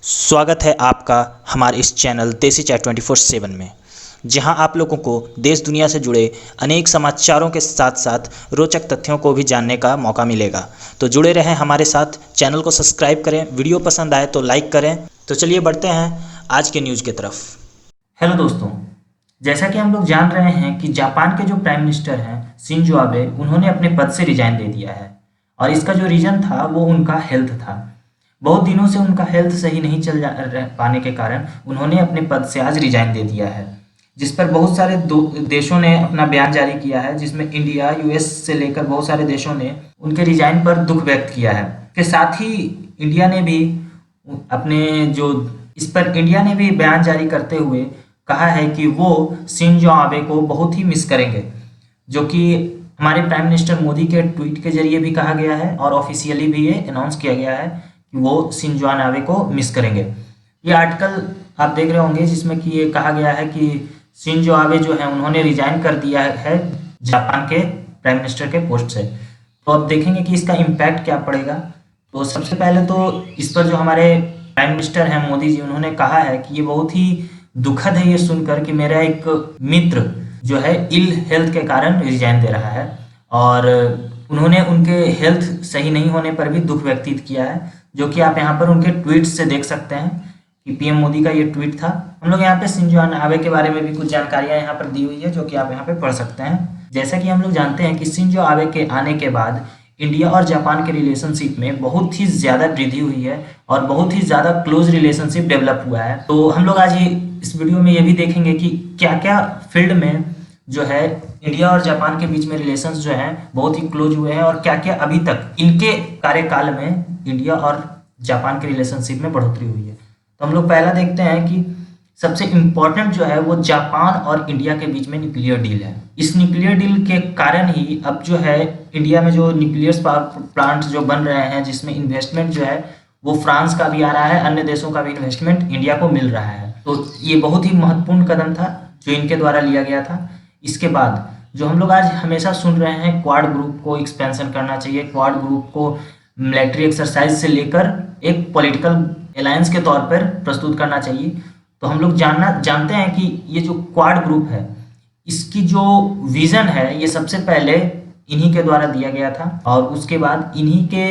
स्वागत है आपका हमारे इस चैनल देसी चाय 24/7 में, जहां आप लोगों को देश दुनिया से जुड़े अनेक समाचारों के साथ साथ रोचक तथ्यों को भी जानने का मौका मिलेगा। तो जुड़े रहें हमारे साथ, चैनल को सब्सक्राइब करें, वीडियो पसंद आए तो लाइक करें। तो चलिए बढ़ते हैं आज के न्यूज़ की तरफ। हेलो दोस्तों, जैसा कि हम लोग जान रहे हैं कि जापान के जो प्राइम मिनिस्टर हैं शिंजो आबे, उन्होंने अपने पद से रिजाइन दे दिया है। और इसका जो रीज़न था वो उनका हेल्थ था। बहुत दिनों से उनका हेल्थ सही नहीं पाने के कारण उन्होंने अपने पद से आज रिजाइन दे दिया है, जिस पर बहुत सारे देशों ने अपना बयान जारी किया है, जिसमें इंडिया, यूएस से लेकर बहुत सारे देशों ने उनके रिजाइन पर दुख व्यक्त किया है। के साथ ही इंडिया ने भी इंडिया ने भी बयान जारी करते हुए कहा है कि वो शिंजो आबे को बहुत ही मिस करेंगे, जो कि हमारे प्राइम मिनिस्टर मोदी के ट्वीट के जरिए भी कहा गया है और ऑफिशियली भी ये अनाउंस किया गया है कि वो शिंजो आबे को मिस करेंगे। ये आर्टिकल आप देख रहे होंगे जिसमें कि ये कहा गया है कि शिंजो आबे जो है उन्होंने रिजाइन कर दिया है जापान के प्राइम मिनिस्टर के पोस्ट से। तो अब देखेंगे कि इसका इम्पैक्ट क्या पड़ेगा। तो सबसे पहले तो इस पर जो हमारे प्राइम मिनिस्टर हैं मोदी जी, उन्होंने कहा है कि ये बहुत ही दुखद है ये सुनकर कि मेरा एक मित्र जो है इल हेल्थ के कारण रिजाइन दे रहा है। और उन्होंने उनके हेल्थ सही नहीं होने पर भी दुख व्यक्त किया है, जो कि आप यहाँ पर उनके ट्वीट से देख सकते हैं कि पीएम मोदी का ये ट्वीट था। हम लोग यहाँ पे शिंजो आबे के बारे में भी कुछ जानकारियाँ यहाँ पर दी हुई है, जो कि आप यहाँ पे पढ़ सकते हैं। जैसा कि हम लोग जानते हैं कि शिंजो आबे के आने के बाद इंडिया और जापान के रिलेशनशिप में बहुत ही ज़्यादा वृद्धि हुई है और बहुत ही ज़्यादा क्लोज रिलेशनशिप डेवलप हुआ है। तो हम लोग आज इस वीडियो में ये भी देखेंगे कि क्या क्या फील्ड में जो है इंडिया और जापान के बीच में रिलेशंस जो हैं बहुत ही क्लोज हुए हैं, और क्या क्या अभी तक इनके कार्यकाल में इंडिया और जापान के रिलेशनशिप में बढ़ोतरी हुई है। तो हम लोग पहला देखते हैं कि सबसे इम्पोर्टेंट जो है वो जापान और इंडिया के बीच में न्यूक्लियर डील है। इस न्यूक्लियर डील के कारण ही अब जो है इंडिया में जो न्यूक्लियर पावर प्लांट जो बन रहे हैं, जिसमें इन्वेस्टमेंट जो है वो फ्रांस का भी आ रहा है, अन्य देशों का भी इन्वेस्टमेंट इंडिया को मिल रहा है। तो ये बहुत ही महत्वपूर्ण कदम था जो इनके द्वारा लिया गया था। इसके बाद जो हम लोग आज हमेशा सुन रहे हैं, क्वाड ग्रुप को एक्सपेंशन करना चाहिए, क्वाड ग्रुप को मिलिट्री एक्सरसाइज से लेकर एक पॉलिटिकल अलायंस के तौर पर प्रस्तुत करना चाहिए। तो हम लोग जानते हैं कि ये जो क्वाड ग्रुप है, इसकी जो विजन है ये सबसे पहले इन्हीं के द्वारा दिया गया था, और उसके बाद इन्हीं के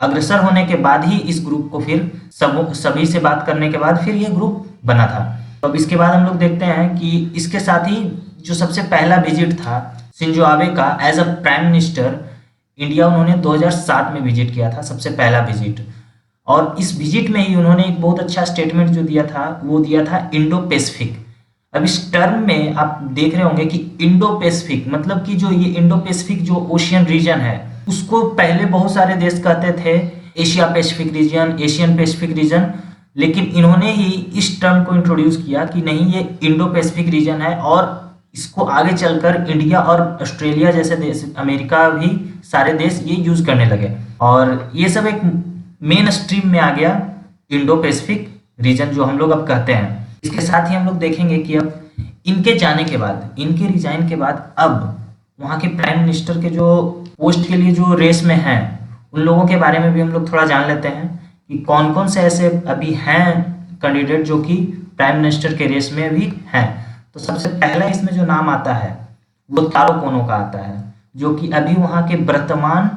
अग्रसर होने के बाद ही इस ग्रुप को फिर सभी से बात करने के बाद फिर ये ग्रुप बना था। तो अब इसके बाद हम लोग देखते हैं कि इसके साथ ही जो सबसे पहला विजिट था शिंजो आबे का as a prime minister India, उन्होंने 2007 में विजिट किया था, सबसे पहला विजिट। और इस विजिट में ही उन्होंने एक बहुत अच्छा स्टेटमेंट जो दिया था वो दिया था इंडो पैसिफिक। अब इस टर्म में आप देख रहे होंगे कि इंडो पैसिफिक मतलब कि जो ये इंडो पैसिफिक जो ओशियन रीजन है, उसको पहले बहुत सारे देश कहते थे Asia Pacific region, Asian Pacific region, लेकिन इन्होंने ही इस टर्म को इंट्रोड्यूस किया कि नहीं, ये इंडो पैसिफिक रीजन है, और इसको आगे चलकर इंडिया और ऑस्ट्रेलिया जैसे देश, अमेरिका भी सारे देश ये यूज करने लगे, और ये सब एक मेन स्ट्रीम में आ गया इंडो पैसिफिक रीजन जो हम लोग अब कहते हैं। इसके साथ ही हम लोग देखेंगे कि अब इनके जाने के बाद, इनके रिजाइन के बाद, अब वहाँ के प्राइम मिनिस्टर के जो पोस्ट के लिए जो रेस में हैं उन लोगों के बारे में भी हम लोग थोड़ा जान लेते हैं कि कौन कौन से ऐसे अभी हैं कैंडिडेट जो कि प्राइम मिनिस्टर के रेस में भी हैं। तो सबसे पहला इसमें जो नाम आता है वो तारो कोनो का आता है, जो कि अभी वहाँ के वर्तमान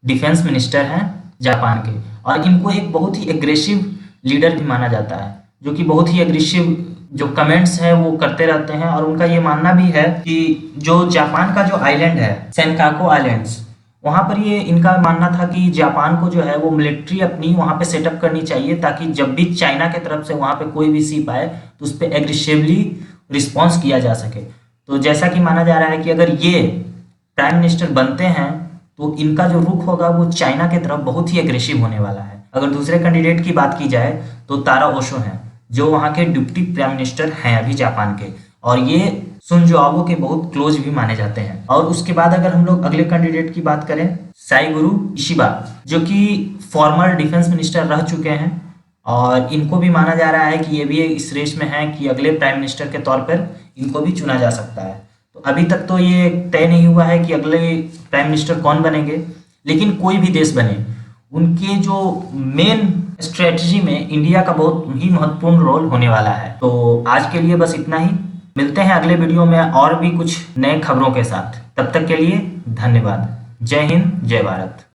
डिफेंस मिनिस्टर हैं जापान के, और इनको एक बहुत ही एग्रेसिव लीडर भी माना जाता है, जो कि बहुत ही एग्रेसिव जो कमेंट्स हैं वो करते रहते हैं। और उनका ये मानना भी है कि जो जापान का जो आइलैंड है सेनकाकू आइलैंड्स, वहाँ पर ये इनका मानना था कि जापान को जो है वो मिलिट्री अपनी वहाँ पे सेटअप करनी चाहिए, ताकि जब भी चाइना की तरफ से वहाँ पे कोई भी शिप आए तो उस पर एग्रेसिवली रिस्पॉन्स किया जा सके। तो जैसा कि माना जा रहा है कि अगर ये प्राइम मिनिस्टर बनते हैं तो इनका जो रुख होगा वो चाइना की तरफ बहुत ही एग्रेसिव होने वाला है। अगर दूसरे कैंडिडेट की बात की जाए तो तारा ओशो हैं, जो वहाँ के डिप्टी प्राइम मिनिस्टर हैं अभी जापान के, और ये शिंजो आबे के बहुत क्लोज भी माने जाते हैं। और उसके बाद अगर हम लोग अगले कैंडिडेट की बात करें, साइगुरु इशिबा, जो कि फॉर्मर डिफेंस मिनिस्टर रह चुके हैं, और इनको भी माना जा रहा है कि ये भी इस रेस में है कि अगले प्राइम मिनिस्टर के तौर पर इनको भी चुना जा सकता है। तो अभी तक तो ये तय नहीं हुआ है कि अगले प्राइम मिनिस्टर कौन बनेंगे, लेकिन कोई भी देश बने, उनके जो मेन स्ट्रेटजी में इंडिया का बहुत ही महत्वपूर्ण रोल होने वाला है। तो आज के लिए बस इतना ही, मिलते हैं अगले वीडियो में और भी कुछ नए खबरों के साथ। तब तक के लिए धन्यवाद। जय हिंद, जय भारत।